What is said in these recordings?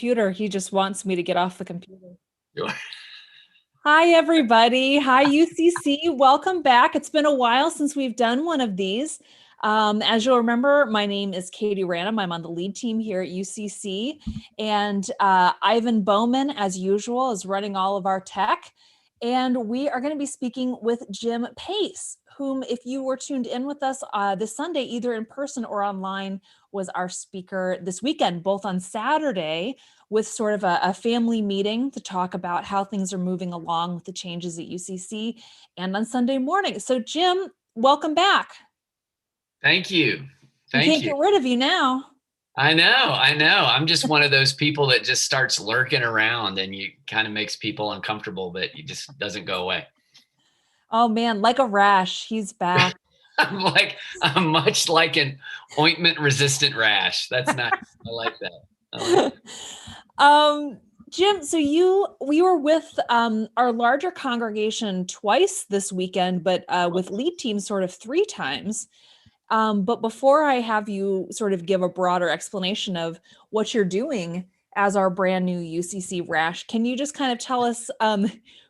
computer. He just wants me to get off the computer. Sure. Hi, everybody. Hi, UCC. Welcome back. It's been a while since we've done one of these. As you'll remember, my name is Katie Ranum. I'm on the lead team here at UCC. And Ivan Bowman, as usual, is running all of our tech. And we are going to be speaking with Jim Pace, whom, if you were tuned in with us this Sunday, either in person or online, was our speaker this weekend, both on Saturday with sort of a family meeting to talk about how things are moving along with the changes at UCC, and on Sunday morning. So Jim, welcome back. Thank you. We Thank can't you. get rid of you now. I know. I'm just one of those people that just starts lurking around and you kind of makes people uncomfortable, but it just doesn't go away. Oh man, like a rash, he's back. I'm much like an ointment resistant rash. That's nice. I like that. Jim, so we were with our larger congregation twice this weekend, but with lead team sort of 3 times. But before I have you sort of give a broader explanation of what you're doing as our brand new UCC Rash, can you just kind of tell us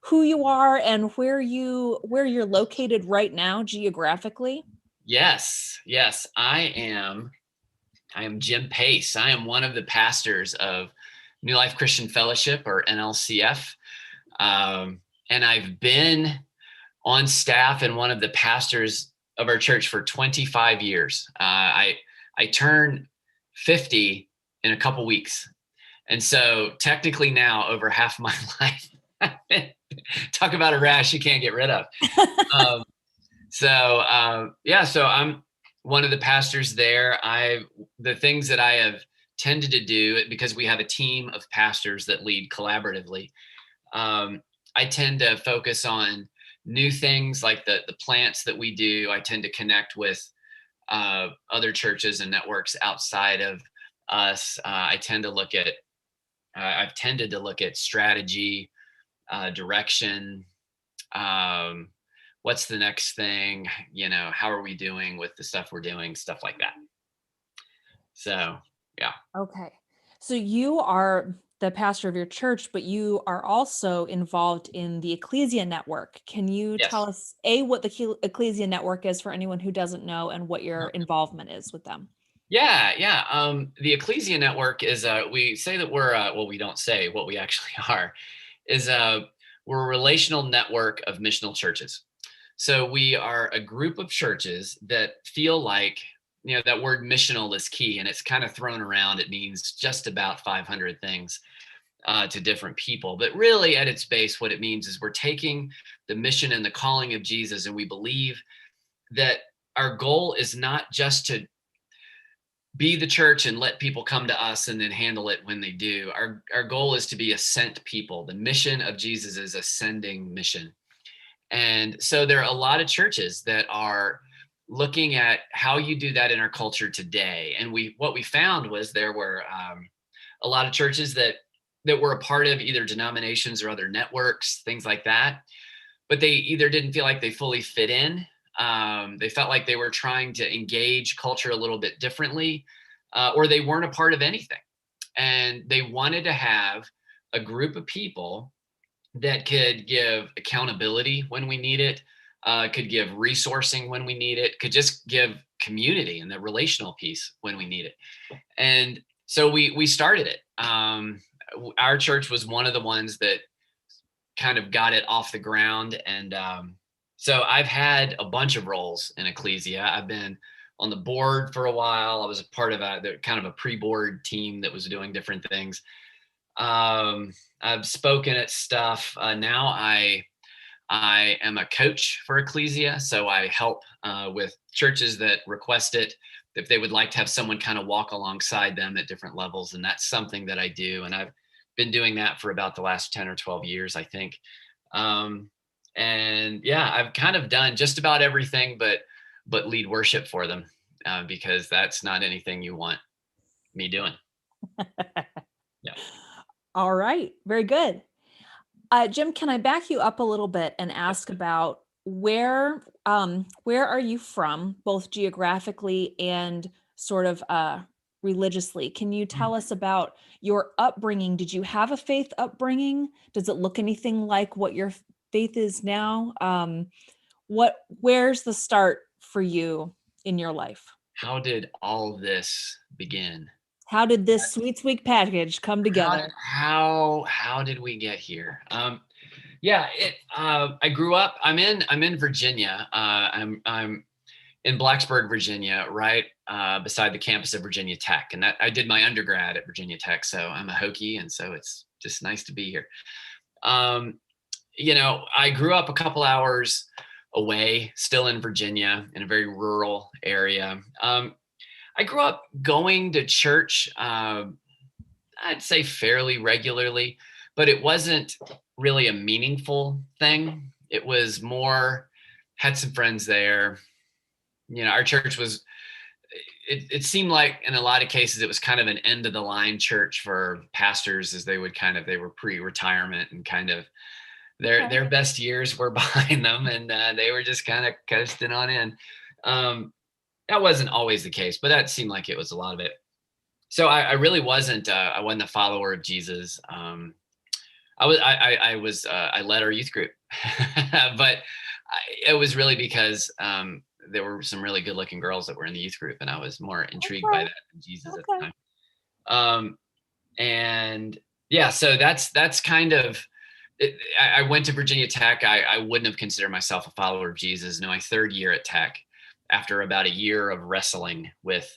who you are and where you're located right now geographically? Yes. I am Jim Pace. I am one of the pastors of New Life Christian Fellowship, or NLCF. And I've been on staff and one of the pastors of our church for 25 years. I turn 50 in a couple weeks. And so technically now over half my life, talk about a rash you can't get rid of. So I'm one of the pastors there. The things that I have tended to do, because we have a team of pastors that lead collaboratively, I tend to focus on new things like the plants that we do. I tend to connect with other churches and networks outside of us. I've tended to look at strategy, direction, what's the next thing, how are we doing with the stuff we're doing, stuff like that. So, yeah. Okay. So you are the pastor of your church, but you are also involved in the Ecclesia Network. Can you Yes. tell us, what the Ecclesia Network is for anyone who doesn't know, and what your involvement is with them? Yeah. The Ecclesia Network is, we say that we're, we don't say what we actually are, is we're a relational network of missional churches. So we are a group of churches that feel like, that word missional is key, and it's kind of thrown around. It means just about 500 things to different people. But really at its base, what it means is we're taking the mission and the calling of Jesus, and we believe that our goal is not just to be the church and let people come to us and then handle it when they do. Our goal is to be a sent people. The mission of Jesus is a sending mission. And so there are a lot of churches that are looking at how you do that in our culture today. And what we found was there were a lot of churches that were a part of either denominations or other networks, things like that. But they either didn't feel like they fully fit in. They felt like they were trying to engage culture a little bit differently, or they weren't a part of anything. And they wanted to have a group of people that could give accountability when we need it, could give resourcing when we need it, could just give community and the relational piece when we need it. And so we started it. Our church was one of the ones that kind of got it off the ground. And so I've had a bunch of roles in Ecclesia. I've been on the board for a while. I was a part of a pre-board team that was doing different things. I've spoken at stuff. Now I am a coach for Ecclesia. So I help with churches that request it, if they would like to have someone kind of walk alongside them at different levels. And that's something that I do. And I've been doing that for about the last 10 or 12 years, I think. And yeah, I've kind of done just about everything, but lead worship for them, because that's not anything you want me doing. Yeah. All right. Very good. Jim, can I back you up a little bit and ask about where are you from, both geographically and sort of religiously. Can you tell us about your upbringing? Did you have a faith upbringing? Does it look anything like what your faith is now? Where's the start for you in your life? How did all this begin? How did this sweet package come together? How did we get here? Yeah, I grew up. I'm in Virginia. I'm in Blacksburg, Virginia, right beside the campus of Virginia Tech, and that I did my undergrad at Virginia Tech. So I'm a Hokie, and so it's just nice to be here. Um, I grew up a couple hours away, still in Virginia, in a very rural area. I grew up going to church. I'd say fairly regularly, but it wasn't really a meaningful thing. It was more, had some friends there. Our church was, it seemed like in a lot of cases, it was kind of an end of the line church for pastors, as they were pre-retirement and kind of their best years were behind them, and they were just kind of coasting on in. That wasn't always the case, but that seemed like it was a lot of it. So I really wasn't. I wasn't a follower of Jesus. I led our youth group, but it was really because there were some really good-looking girls that were in the youth group, and I was more intrigued by that than Jesus at the time. And yeah, so that's kind of. I went to Virginia Tech. I wouldn't have considered myself a follower of Jesus. No, my third year at Tech, after about a year of wrestling with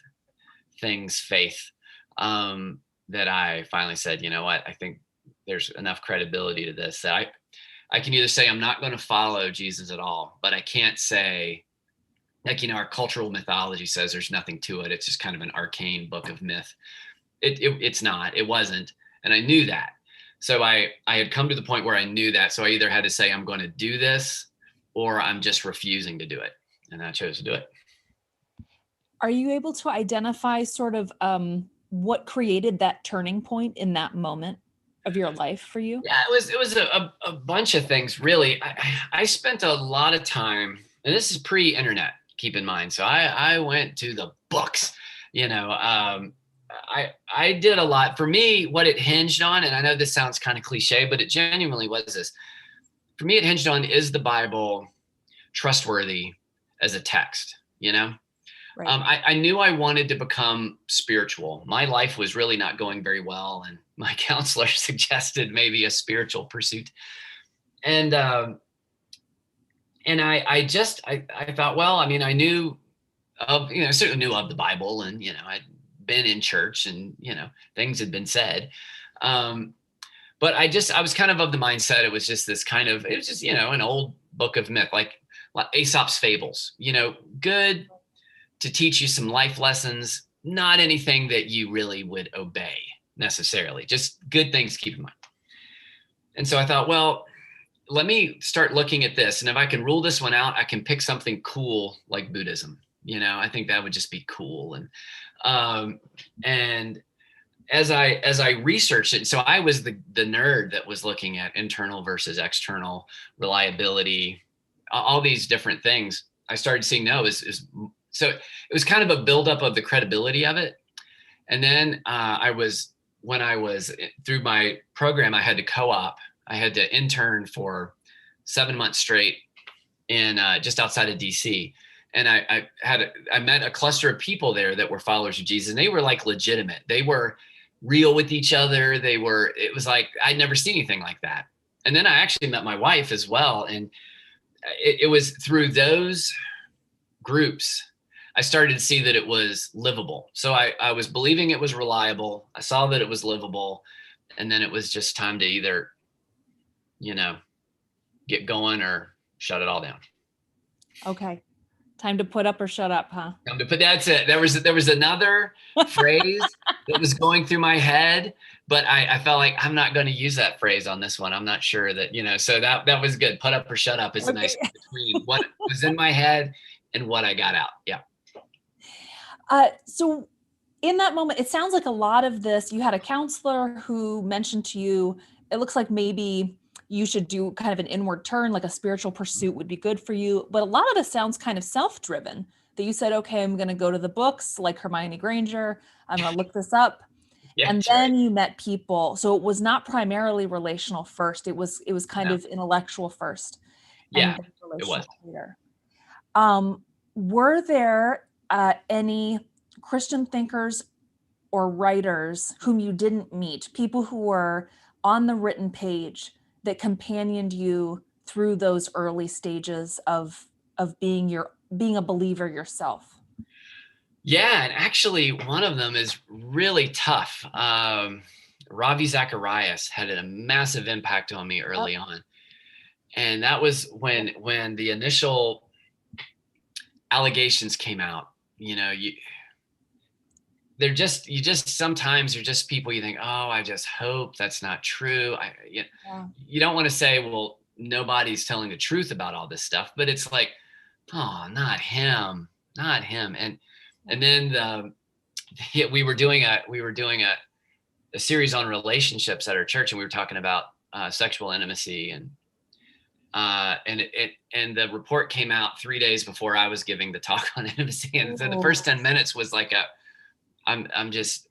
faith, that I finally said, you know what, I think there's enough credibility to this that I can either say I'm not going to follow Jesus at all, but I can't say, like, our cultural mythology says there's nothing to it. It's just kind of an arcane book of myth. It's not, it wasn't. And I knew that. So I had come to the point where I knew that. So I either had to say, I'm going to do this, or I'm just refusing to do it. And I chose to do it. Are you able to identify sort of what created that turning point in that moment of your life for you? Yeah, it was a bunch of things, really. I spent a lot of time, and this is pre-internet, keep in mind. So I went to the books, I did a lot. For me, what it hinged on, and I know this sounds kind of cliche, but it genuinely was this. For me, it hinged on, is the Bible trustworthy as a text, Right. I knew I wanted to become spiritual. My life was really not going very well, and my counselor suggested maybe a spiritual pursuit. And I thought, well, I mean, I knew of, certainly knew of the Bible, and I'd been in church, and things had been said. But I was kind of the mindset, it was just this kind of, it was just an old book of myth, like Aesop's fables, good to teach you some life lessons, not anything that you really would obey necessarily, just good things to keep in mind. And so I thought, well, let me start looking at this. And if I can rule this one out, I can pick something cool like Buddhism. I think that would just be cool. And as I researched it, so I was the nerd that was looking at internal versus external reliability, all these different things. I started seeing so it was kind of a buildup of the credibility of it. And then when I was through my program, I had to co-op. I had to intern for 7 months straight in just outside of DC. And I met a cluster of people there that were followers of Jesus, and they were like legitimate. They were real with each other. It was like, I'd never seen anything like that. And then I actually met my wife as well. And it was through those groups I started to see that it was livable. So I was believing it was reliable. I saw that it was livable. And then it was just time to either, get going or shut it all down. Okay. Time to put up or shut up, huh? That's it. There was another phrase that was going through my head, but I felt like I'm not going to use that phrase on this one. I'm not sure that, so that was good. Put up or shut up is a nice between what was in my head and what I got out. Yeah. So in that moment, it sounds like a lot of this, you had a counselor who mentioned to you, it looks like maybe you should do kind of an inward turn, like a spiritual pursuit would be good for you. But a lot of this sounds kind of self-driven, that you said, okay, I'm going to go to the books like Hermione Granger. I'm going to look this up. Yeah, And that's right. then you met people. So it was not primarily relational first. It was kind No. of intellectual first and Yeah, then it was. relational later. Were there any Christian thinkers or writers whom you didn't meet, people who were on the written page that companioned you through those early stages of being a believer yourself? Yeah, and actually, one of them is really tough. Ravi Zacharias had a massive impact on me Yep. early on, and that was when the initial allegations came out. You know, you just sometimes you're just people you think, oh, I just hope that's not true. Yeah. You don't want to say, well, nobody's telling the truth about all this stuff, but it's like, oh, not him, and then we were doing a series on relationships at our church, and we were talking about sexual intimacy, and the report came out 3 days before I was giving the talk on intimacy, and so the Ooh. first 10 minutes was like I'm just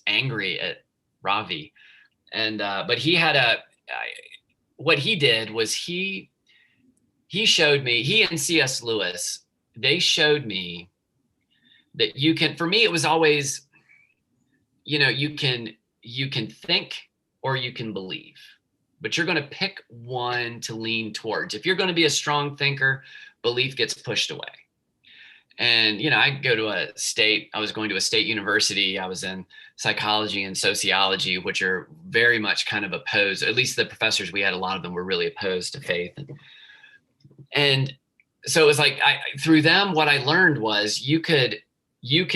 angry at Ravi, and but he had what he did was he showed me, he and C.S. Lewis, they showed me that you can, for me it was always, you can think or you can believe, but you're going to pick one to lean towards. If you're going to be a strong thinker, belief gets pushed away. And I was going to a state university. I was in psychology and sociology, which are very much kind of opposed. At least the professors we had, a lot of them were really opposed to faith. And so it was like, through them, what I learned was you can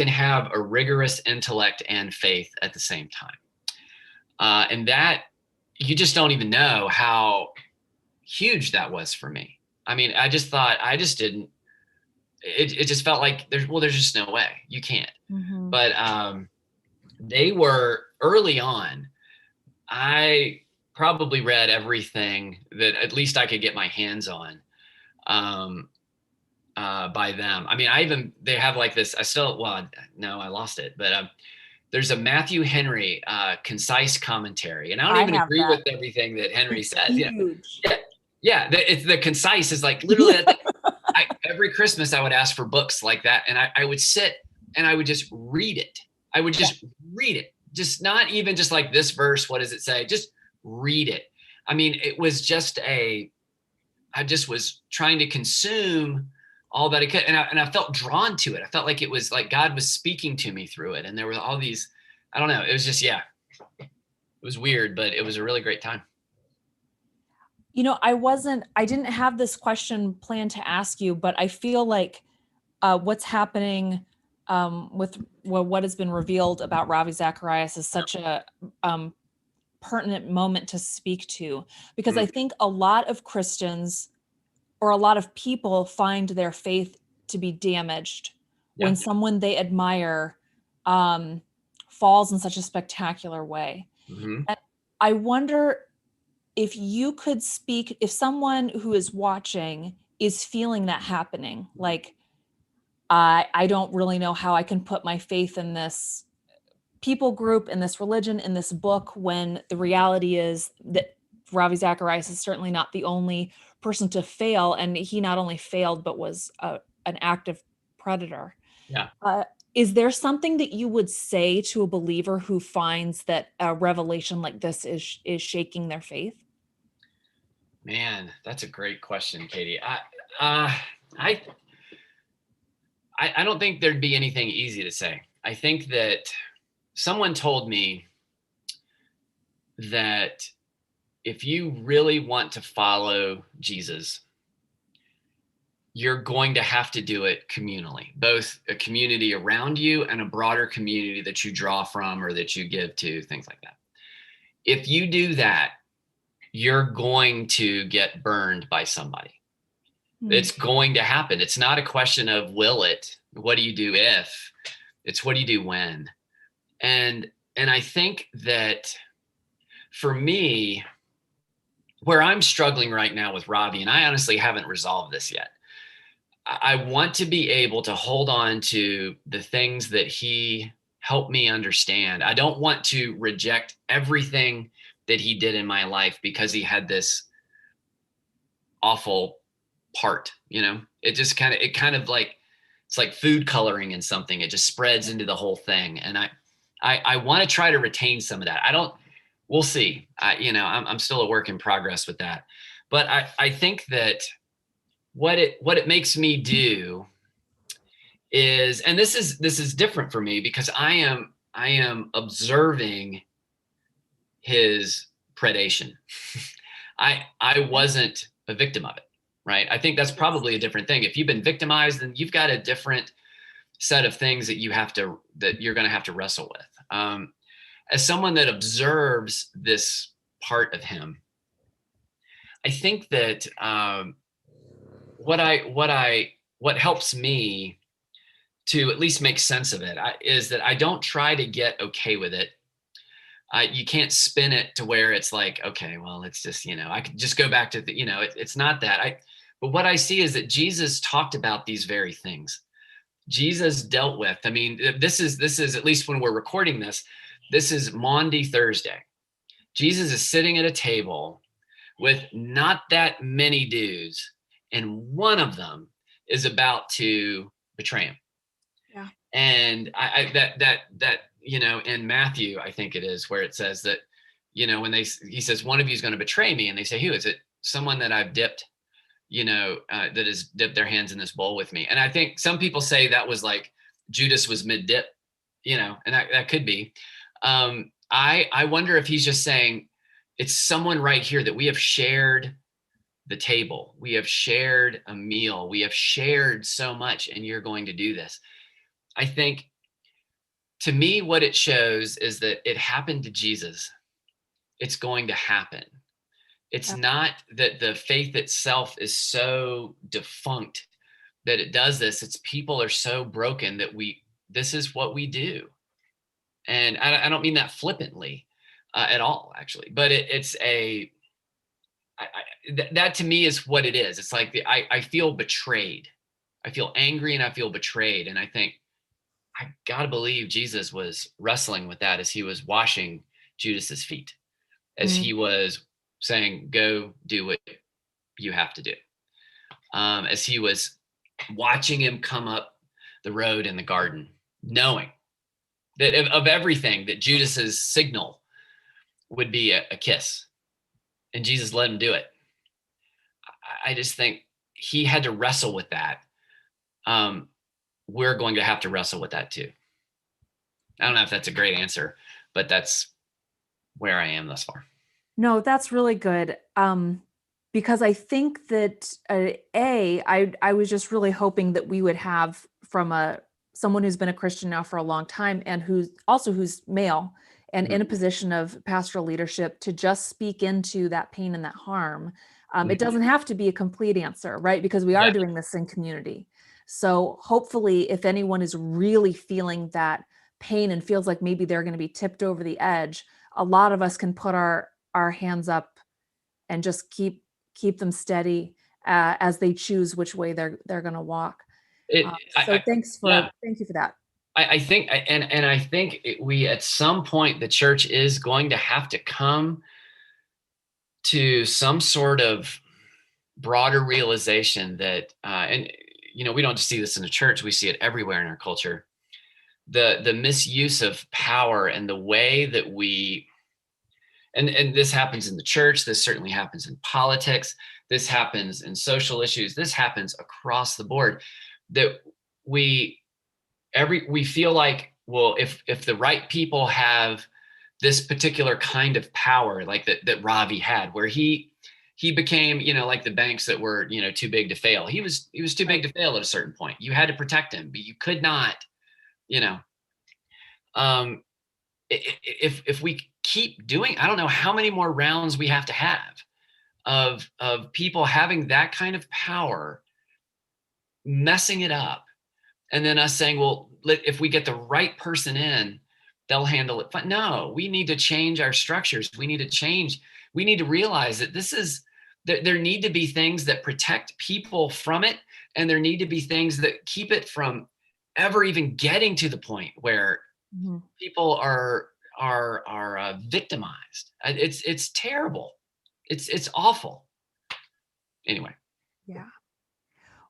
have a rigorous intellect and faith at the same time. And that, you just don't even know how huge that was for me. I mean, I just thought, it just felt like there's just no way you can't. Mm-hmm. But they were early on. I probably read everything that at least I could get my hands on by them. I mean, they have like this. No, I lost it, but there's a Matthew Henry concise commentary, and I don't I even have agree that. with everything that Henry It's says. huge. Yeah. It's the concise is like literally. Every Christmas I would ask for books like that, and I would sit and I would just read it. I would just read it, just not even just like this verse. What does it say? Just read it. I mean, it was just I just was trying to consume all that I could, and I felt drawn to it. I felt like it was like God was speaking to me through it, and there were all these. I don't know. It was just it was weird, but it was a really great time. I didn't have this question planned to ask you, but I feel like what's happening with what has been revealed about Ravi Zacharias is such a pertinent moment to speak to, because I think a lot of Christians or a lot of people find their faith to be damaged when someone they admire falls in such a spectacular way. Mm-hmm. And I wonder if you could speak, if someone who is watching is feeling that happening, like, I don't really know how I can put my faith in this people group, in this religion, in this book, when the reality is that Ravi Zacharias is certainly not the only person to fail. And he not only failed, but was an active predator. Yeah. Is there something that you would say to a believer who finds that a revelation like this is shaking their faith? Man, that's a great question, Katie. I don't think there'd be anything easy to say. I think that someone told me that if you really want to follow Jesus, you're going to have to do it communally, both a community around you and a broader community that you draw from or that you give to, things like that. If you do that, you're going to get burned by somebody. It's going to happen. It's not a question of will it, what do you do if, it's what do you do when. And I think that for me, where I'm struggling right now with Ravi, and I honestly haven't resolved this yet, I want to be able to hold on to the things that he helped me understand. I don't want to reject everything that he did in my life because he had this awful part, It just kind of like it's like food coloring in something. It just spreads into the whole thing. And I want to try to retain some of that. We'll see. I'm still a work in progress with that. But I think that what it makes me do is, and this is different for me because I am observing his predation. I wasn't a victim of it, right? I think that's probably a different thing. If you've been victimized, then you've got a different set of things that you're going to have to wrestle with. As someone that observes this part of him, I think that what helps me to at least make sense of it is that I don't try to get okay with it. You can't spin it to where it's like, okay, well, it's just, I could just go back to it's not that. But what I see is that Jesus talked about these very things. Jesus dealt with, I mean, this is at least when we're recording this is Maundy Thursday. Jesus is sitting at a table with not that many dudes, and one of them is about to betray him. Yeah. And that in Matthew, I think it is, where it says that, when he says, one of you is going to betray me, and they say, who is it? Someone that I've dipped, that has dipped their hands in this bowl with me. And I think some people say that was like Judas was mid-dip, and that could be. I wonder if he's just saying it's someone right here that we have shared the table. We have shared a meal. We have shared so much, and you're going to do this. I think, to me, what it shows is that it happened to Jesus. It's going to happen. It's not that the faith itself is so defunct that it does this. It's people are so broken that this is what we do. And I don't mean that flippantly at all, actually, but that to me is what it is. It's like I feel betrayed. I feel angry and I feel betrayed. And I think, I got to believe Jesus was wrestling with that as he was washing Judas's feet, as he was saying, go do what you have to do. As he was watching him come up the road in the garden, knowing that of everything, that Judas's signal would be a kiss, and Jesus let him do it. I just think he had to wrestle with that. We're going to have to wrestle with that too. I don't know if that's a great answer, but that's where I am thus far. No, that's really good. Because I think that I was just really hoping that we would have from someone who's been a Christian now for a long time, and who's male and in a position of pastoral leadership, to just speak into that pain and that harm. It doesn't have to be a complete answer, right? Because we are doing this in community. So hopefully, if anyone is really feeling that pain and feels like maybe they're going to be tipped over the edge, a lot of us can put our hands up and just keep them steady as they choose which way they're going to walk. Thank you for that. I think, and I think we, at some point, the church is going to have to come to some sort of broader realization that, and we don't just see this in the church, we see it everywhere in our culture. The misuse of power and the way that and this happens in the church, this certainly happens in politics, this happens in social issues, this happens across the board, that we feel like, well, if the right people have this particular kind of power, like that Ravi had, where he became, like the banks that were, too big to fail. He was too big to fail at a certain point. You had to protect him, but you could not, if we keep doing, I don't know how many more rounds we have to have of people having that kind of power, messing it up, and then us saying, well, if we get the right person in, they'll handle it. But no, we need to change our structures. We need to realize that there need to be things that protect people from it, And there need to be things that keep it from ever even getting to the point where people are victimized. It's terrible. It's awful. Anyway. Yeah.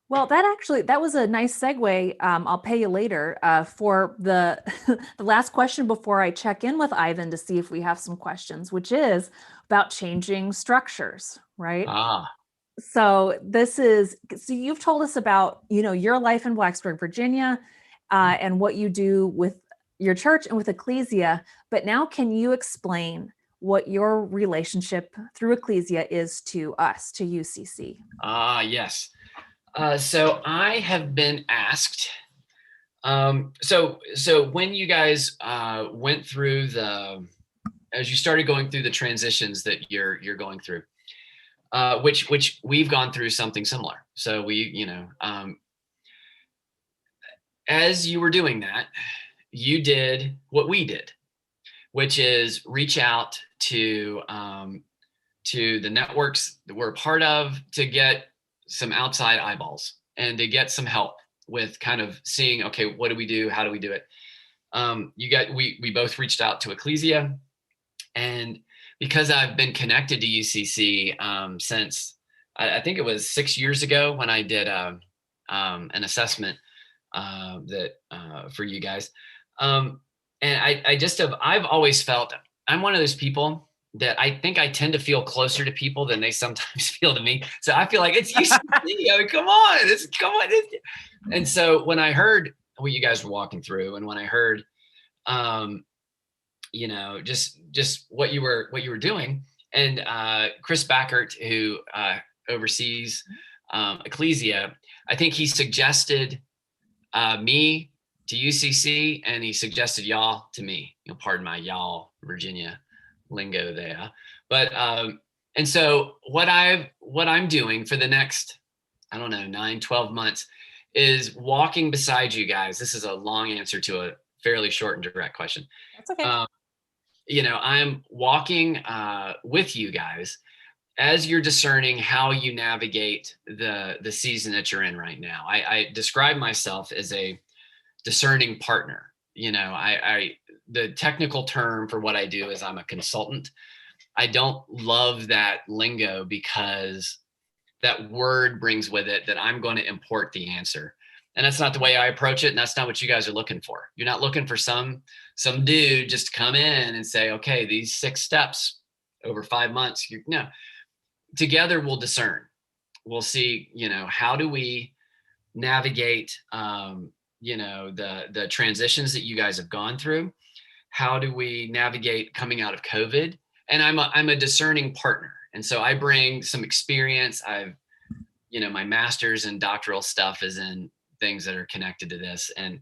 Well, that was a nice segue. I'll pay you later for the the last question before I check in with Ivan to see if we have some questions, which is about changing structures, right? So you've told us about, your life in Blacksburg, Virginia, and what you do with your church and with Ecclesia. But now, can you explain what your relationship through Ecclesia is to us, to UCC? Yes. So I have been asked. So when you guys went through as you started going through the transitions that you're going through, which we've gone through something similar. So as you were doing that, you did what we did, which is reach out to the networks that we're a part of to get some outside eyeballs and to get some help with kind of seeing, okay, what do we do? How do we do it? We both reached out to Ecclesia, and because I've been connected to UCC since I think it was 6 years ago when I did an assessment for you guys, and I've always felt I'm one of those people that I think I tend to feel closer to people than they sometimes feel to me. So I feel like it's UCC. I mean, come on. And so when I heard what you guys were walking through, and when I heard, just what you were doing, and Chris Backert, who oversees Ecclesia, I think he suggested me to UCC, and he suggested y'all to me. Pardon my y'all Virginia lingo there, but and so what I'm doing for the next, I don't know, 9-12 months is walking beside you guys. This is a long answer to a fairly short and direct question. That's okay. I'm walking with you guys as you're discerning how you navigate the season that you're in right now. I describe myself as a discerning partner. The technical term for what I do is I'm a consultant. I don't love that lingo because that word brings with it that I'm going to import the answer. And that's not the way I approach it. And that's not what you guys are looking for. You're not looking for some dude just to come in and say, okay, these 6 steps over 5 months. No, together we'll discern. We'll see, how do we navigate, the transitions that you guys have gone through? How do we navigate coming out of COVID? And I'm a discerning partner. And so I bring some experience. My master's and doctoral stuff is in things that are connected to this. And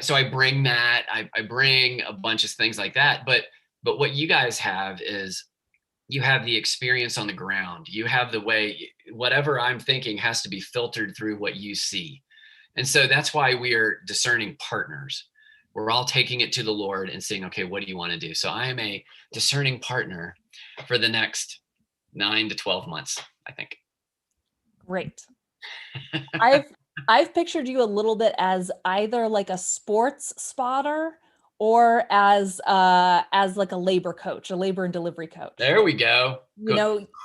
so I bring that, I bring a bunch of things like that. But what you guys have is you have the experience on the ground. You have the way, whatever I'm thinking has to be filtered through what you see. And so that's why we are discerning partners. We're all taking it to the Lord and saying, okay, what do you want to do? So I am a discerning partner for the next 9 to 12 months, I think. Great. I've pictured you a little bit as either like a sports spotter or as like a labor coach, a labor and delivery coach. There we go.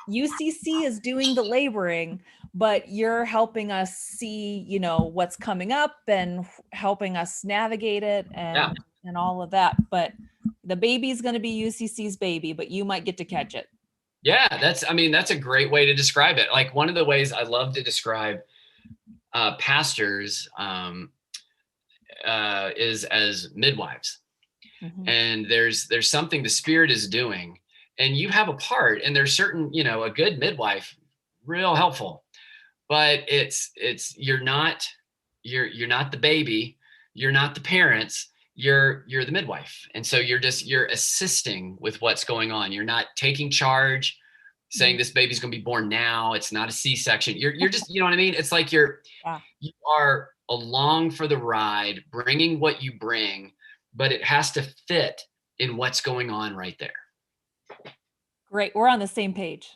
UCC is doing the laboring, but you're helping us see, what's coming up and helping us navigate it and all of that. But the baby's going to be UCC's baby, but you might get to catch it. Yeah, that's a great way to describe it. Like, one of the ways I love to describe pastors is as midwives. Mm-hmm. And there's something the Spirit is doing, and you have a part, and there's certain, a good midwife, real helpful, but you're not the baby, you're not the parents, you're the midwife. And so you're assisting with what's going on. You're not taking charge, saying this baby's going to be born now. It's not a C-section. You're just, you know what I mean? It's like you are along for the ride, bringing what you bring, but it has to fit in what's going on right there. Great. We're on the same page.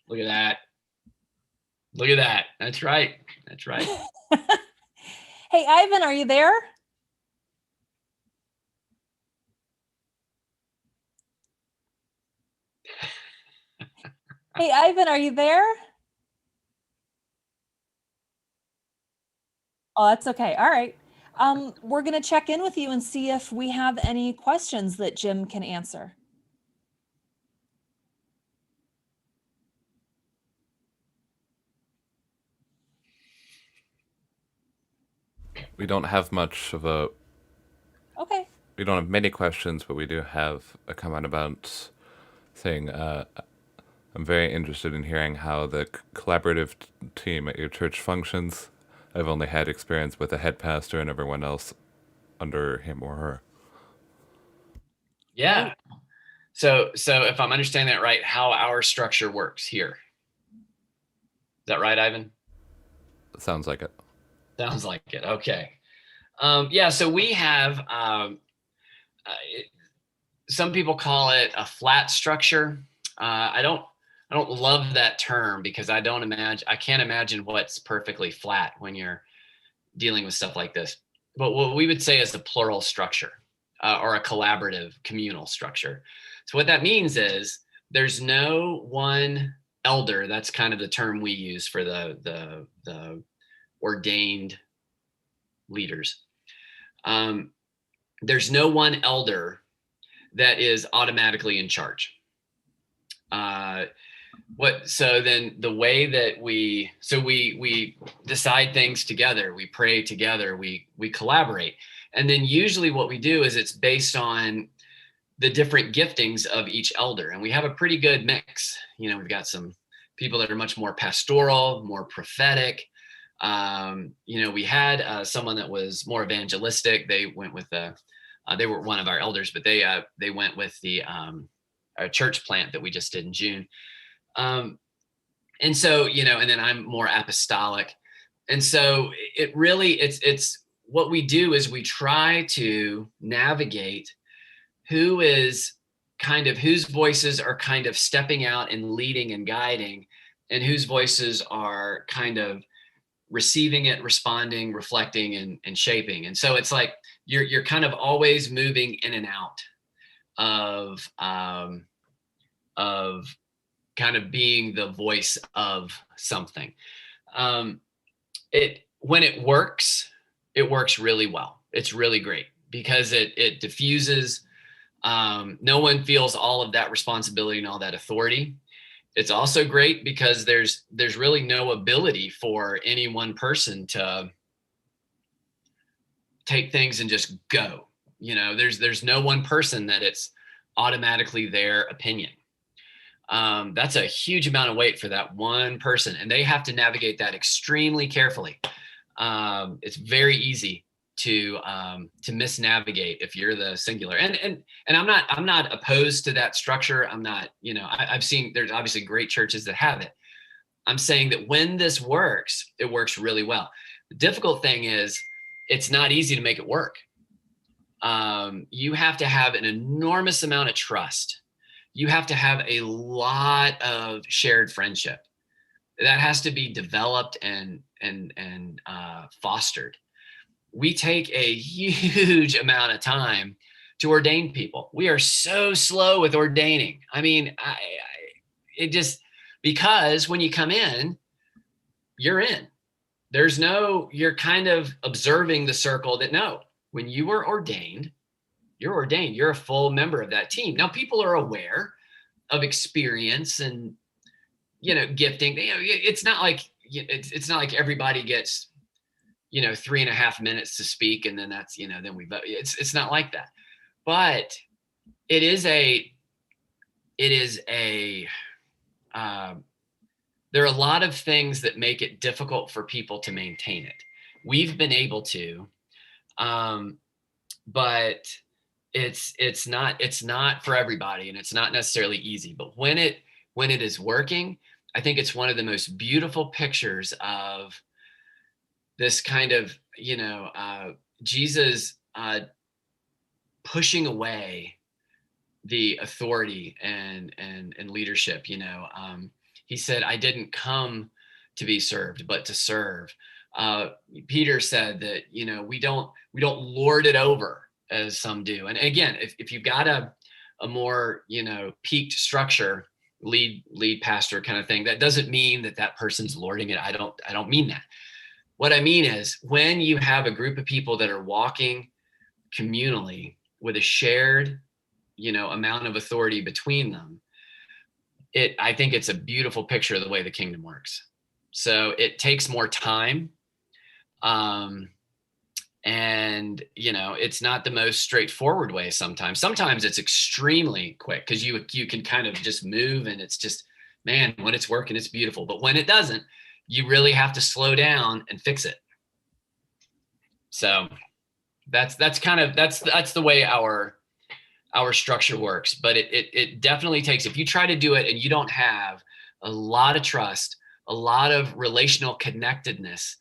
Look at that. Look at that. That's right. That's right. Hey, Ivan, are you there? Hey, Ivan, are you there? Oh, that's okay. All right. We're going to check in with you and see if we have any questions that Jim can answer. We don't have much of a. Okay. We don't have many questions, but we do have a comment about saying, I'm very interested in hearing how the collaborative team at your church functions. I've only had experience with the head pastor and everyone else under him or her. Yeah. So if I'm understanding that right, how our structure works here. Is that right, Ivan? Sounds like it. Sounds like it. Okay. Yeah. So we have. Some people call it a flat structure. I don't love that term because I can't imagine what's perfectly flat when you're dealing with stuff like this. But what we would say is a plural structure or a collaborative communal structure. So what that means is there's no one elder. That's kind of the term we use for the ordained leaders. There's no one elder that is automatically in charge. So then the way that we decide things together, we pray together, we collaborate. And then usually what we do is it's based on the different giftings of each elder. And we have a pretty good mix. We've got some people that are much more pastoral, more prophetic. We had someone that was more evangelistic. They went with they were one of our elders, but they went with the church plant that we just did in June. And so, and then I'm more apostolic. And so it really, it's what we do is we try to navigate whose voices are kind of stepping out and leading and guiding, and whose voices are kind of receiving it, responding, reflecting, and shaping. And so it's like you're kind of always moving in and out of kind of being the voice of something. When it works really well. It's really great because it diffuses. No one feels all of that responsibility and all that authority. It's also great because there's really no ability for any one person to take things and just go. There's no one person that it's automatically their opinion. That's a huge amount of weight for that one person, and they have to navigate that extremely carefully. It's very easy to misnavigate if you're the singular. And I'm not opposed to that structure. I'm not, I've seen there's obviously great churches that have it. I'm saying that when this works, it works really well. The difficult thing is it's not easy to make it work. You have to have an enormous amount of trust. You have to have a lot of shared friendship that has to be developed and fostered. We take a huge amount of time to ordain people. We are so slow with ordaining. I mean, it just, because when you come in, you're in. You're kind of observing the circle that when you were ordained, you're ordained. You're a full member of that team. Now, people are aware of experience and, gifting. It's not like everybody gets, 3.5 minutes to speak, and then that's, then we vote. It's not like that. But it is a there are a lot of things that make it difficult for people to maintain it. We've been able to, but it's not for everybody, and it's not necessarily easy. But when it is working, I think it's one of the most beautiful pictures of this kind of, Jesus pushing away the authority and leadership. He said, I didn't come to be served, but to serve. Peter said that, we don't lord it over as some do. And again, if you've got a more, peaked structure, lead pastor kind of thing, that doesn't mean that person's lording it. I don't mean that. What I mean is, when you have a group of people that are walking communally with a shared, amount of authority between them, I think it's a beautiful picture of the way the kingdom works. So it takes more time. And it's not the most straightforward way sometimes. Sometimes it's extremely quick because you can kind of just move, and it's just, man, when it's working, it's beautiful. But when it doesn't, you really have to slow down and fix it. So that's the way our structure works. But it definitely takes, if you try to do it and you don't have a lot of trust, a lot of relational connectedness,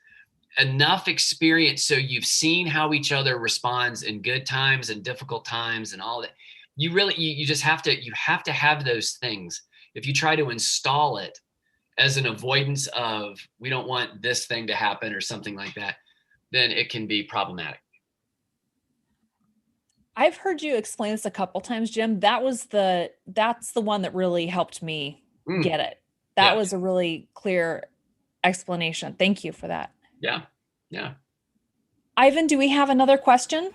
enough experience so you've seen how each other responds in good times and difficult times and all that, you just have to have those things. If you try to install it as an avoidance of, we don't want this thing to happen or something like that, then it can be problematic. I've heard you explain this a couple times, Jim. That's the one that really helped me get it. That was a really clear explanation. Thank you for that. Yeah. Ivan, do we have another question?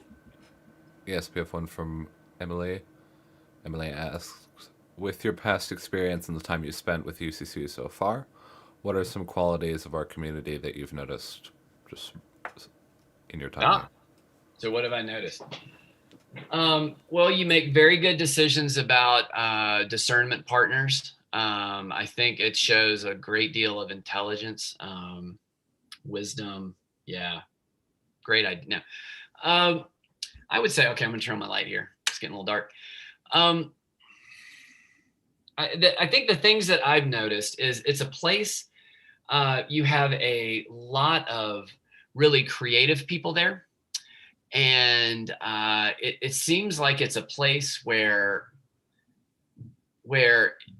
Yes, we have one from Emily. Emily asks, with your past experience and the time you spent with UCC so far, what are some qualities of our community that you've noticed just in your time here? So what have I noticed? Well, you make very good decisions about discernment partners. I think it shows a great deal of intelligence, wisdom. Yeah, great idea. Now, I would say, okay, I'm going to turn on my light here. It's getting a little dark. I think the things that I've noticed is it's a place, you have a lot of really creative people there. And it seems like it's a place where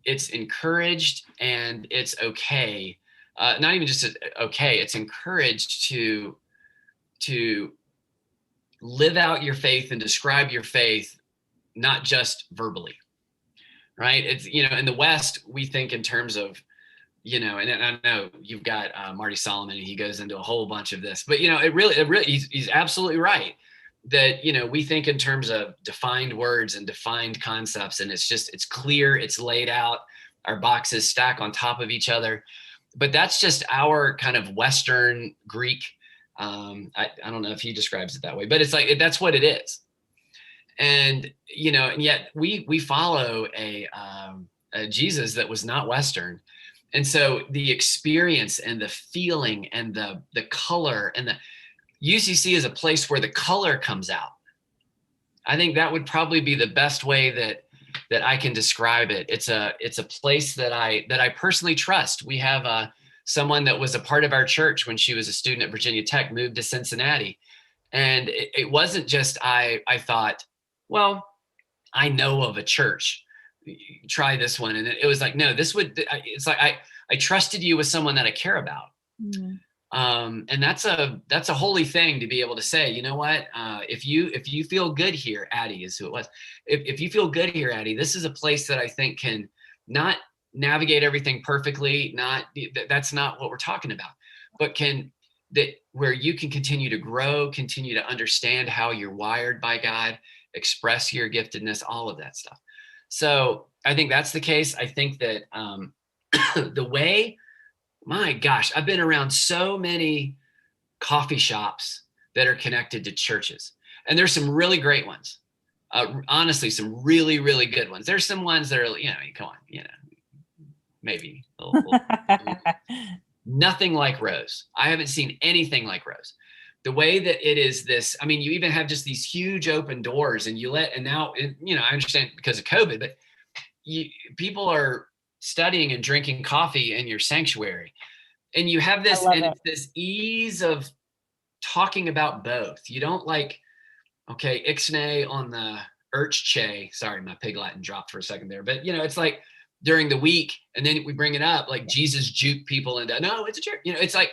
it's encouraged and it's okay. Not even just okay, it's encouraged to live out your faith and describe your faith, not just verbally, right? It's, in the West, we think in terms of, and I know you've got Marty Solomon, and he goes into a whole bunch of this, but it really, he's absolutely right that, we think in terms of defined words and defined concepts, and it's clear, it's laid out, our boxes stack on top of each other. But that's just our kind of Western Greek. I don't know if he describes it that way, but it's like, that's what it is. And, and yet we follow a Jesus that was not Western. And so the experience and the feeling and the color, and the UCC is a place where the color comes out. I think that would probably be the best way that I can describe it. It's a place that I personally trust. We have someone that was a part of our church when she was a student at Virginia Tech, moved to Cincinnati. And it wasn't just, I thought, well, I know of a church, try this one. And it was like, no, it's like, I trusted you with someone that I care about. Mm-hmm. And that's a holy thing to be able to say, you know what, if you feel good here, Addie is who it was. If you feel good here, Addie, this is a place that I think can not navigate everything perfectly. That's not what we're talking about, but where you can continue to grow, continue to understand how you're wired by God, express your giftedness, all of that stuff. So I think that's the case. I think that the way, my gosh, I've been around so many coffee shops that are connected to churches, and there's some really great ones. Honestly, some really, really good ones. There's some ones that are, come on, maybe a little nothing like Rose. I haven't seen anything like Rose. The way that it is this, I mean, you even have just these huge open doors, and now, I understand because of COVID, but people are studying and drinking coffee in your sanctuary. And you have this, and it's this ease of talking about both. You don't like, okay, ixnay on the urchche. Sorry, my pig Latin dropped for a second there. But, it's like, during the week, and then we bring it up like Jesus juked people into, no, it's a church. It's like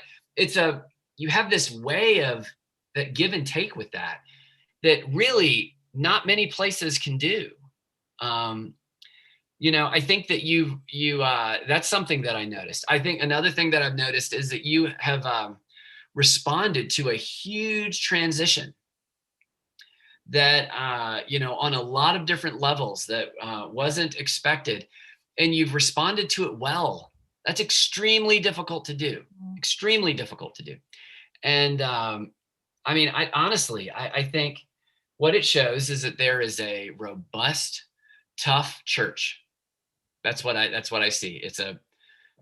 you have this way of that give and take with that really not many places can do. I think that you that's something that I noticed. I think another thing that I've noticed is that you have responded to a huge transition that, on a lot of different levels that wasn't expected, and you've responded to it well. That's extremely difficult to do, extremely difficult to do. And I honestly think what it shows is that there is a robust, tough church. That's what I see.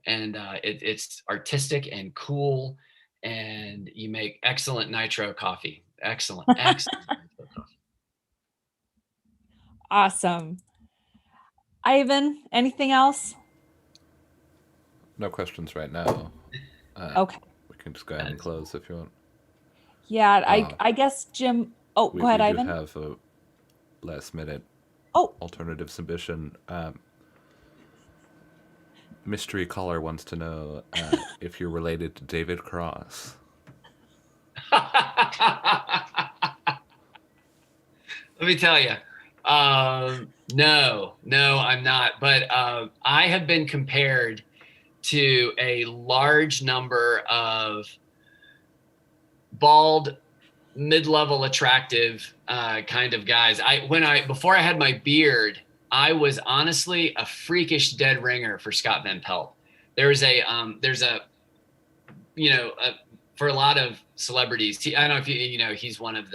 It's artistic and cool, and you make excellent nitro coffee. Excellent nitro coffee. Awesome. Ivan, anything else? No questions right now. Okay. We can just go ahead and close if you want. Yeah, I guess Jim. Oh, go ahead, we Ivan. do have a last minute alternative submission. Mystery caller wants to know if you're related to David Cross. Let me tell you. No, I'm not. But I have been compared to a large number of bald, mid-level, attractive kind of guys. Before I had my beard, I was honestly a freakish dead ringer for Scott Van Pelt. There's a for a lot of celebrities. I don't know if he's one of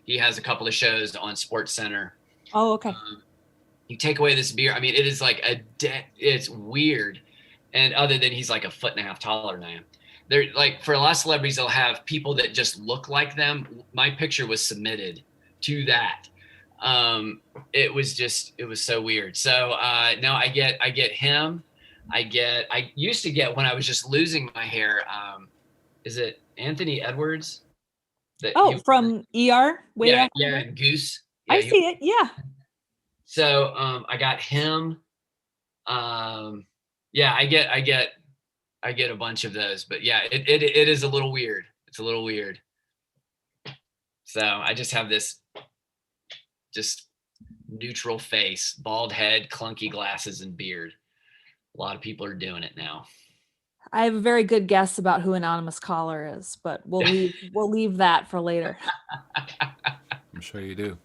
he has a couple of shows on Sports Center. Oh, okay. You take away this beard, it is like it's weird. And other than he's like a foot and a half taller than I am. They're like, for a lot of celebrities, they'll have people that just look like them. My picture was submitted to that. It was so weird. So no, I get him. I used to get, when I was just losing my hair, is it Anthony Edwards? From ER? Yeah, and Goose. Yeah, I see it. Yeah. So I got him. Yeah, I get a bunch of those, but yeah, it is a little weird. It's a little weird. So I just have this just neutral face, bald head, clunky glasses, and beard. A lot of people are doing it now. I have a very good guess about who Anonymous Caller is, but we'll leave that for later. I'm sure you do.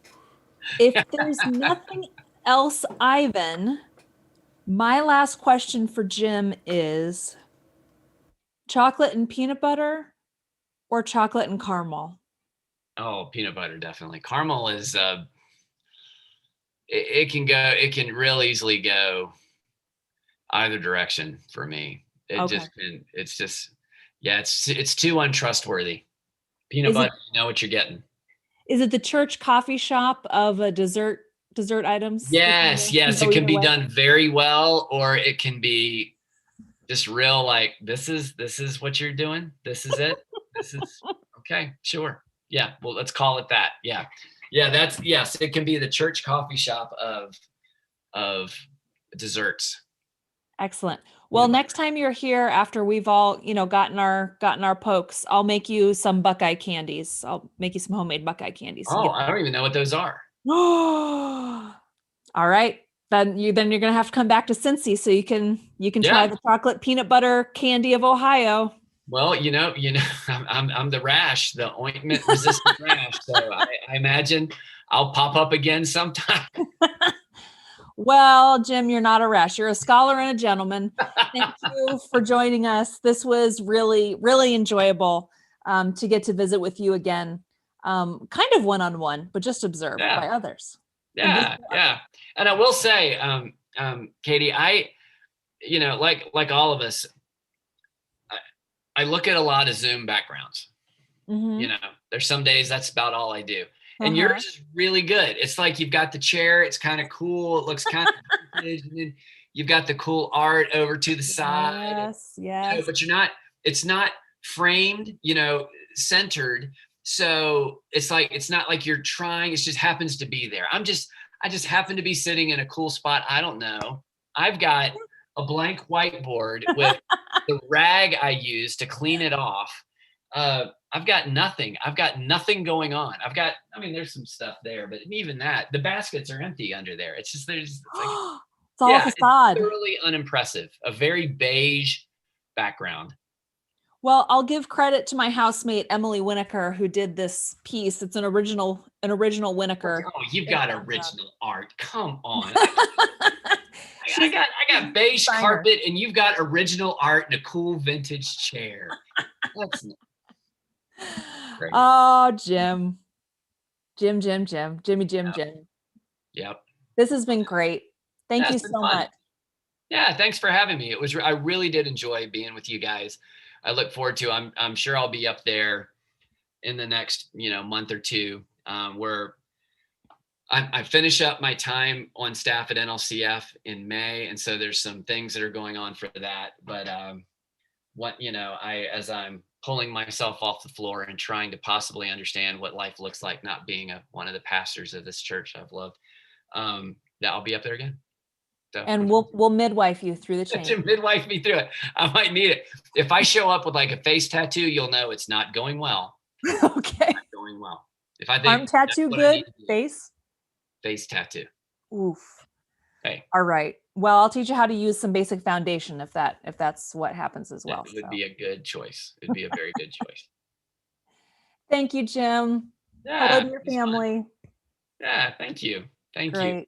If there's nothing else, Ivan, my last question for Jim is chocolate and peanut butter or chocolate and caramel? Oh, peanut butter, definitely. Caramel is it can real easily go either direction for me. It's too untrustworthy. Peanut butter, you know what you're getting. Is it the church coffee shop of a dessert items? Yes, it can be done very well, or it can be just real, like, this is what you're doing. This is it. This is okay, sure. Yeah, well, let's call it that. Yeah, yes, it can be the church coffee shop of desserts. Excellent. Well, next time you're here, after we've all, gotten our pokes, I'll make you some Buckeye candies. I'll make you some homemade Buckeye candies. Oh, I don't even know what those are. All right. Then you're going to have to come back to Cincy so you can try the chocolate peanut butter candy of Ohio. Well, I'm the rash, the ointment resistant rash. So I imagine I'll pop up again sometime. Well, Jim, you're not a rash. You're a scholar and a gentleman. Thank you for joining us. This was really, really enjoyable to get to visit with you again, kind of one-on-one, but just observed by others. Yeah. And I will say, Katie, like all of us, I look at a lot of Zoom backgrounds. Mm-hmm. There's some days that's about all I do. And yours is really good. It's like you've got the chair. It's kind of cool. It looks kind of vintage, and then you've got the cool art over to the side. Yes. But it's not framed, centered. So it's not like you're trying. It just happens to be there. I just happen to be sitting in a cool spot. I don't know. I've got a blank whiteboard with the rag I use to clean it off. I've got nothing. I've got nothing going on. I mean, there's some stuff there, but even that, the baskets are empty under there. It's just, it's like, It's all yeah, facade. it's thoroughly unimpressive. A very beige background. Well, I'll give credit to my housemate, Emily Winokur, who did this piece. It's an original Winokur. Oh, you've got original art. Come on. I got beige carpet and you've got original art and a cool vintage chair. That's great. Oh, Jimmy Jim. Yep. This has been great. Thank you so much. Yeah, thanks for having me. I really did enjoy being with you guys. I look forward to, I'm sure I'll be up there in the next, month or two, where I finish up my time on staff at NLCF in May. And so there's some things that are going on for that. But as I'm pulling myself off the floor and trying to possibly understand what life looks like, not being one of the pastors of this church I've loved, that I'll be up there again. So, and we'll midwife you through the chain. To midwife me through it. I might need it. If I show up with like a face tattoo, you'll know it's not going well. Okay. Not going well. If I think arm tattoo good, face tattoo. Oof. Hey. All right. Well, I'll teach you how to use some basic foundation if that's what happens as well. It would be a good choice. It'd be a very good choice. Thank you, Jim. Yeah, hello to your family. Yeah, thank you. Thank you.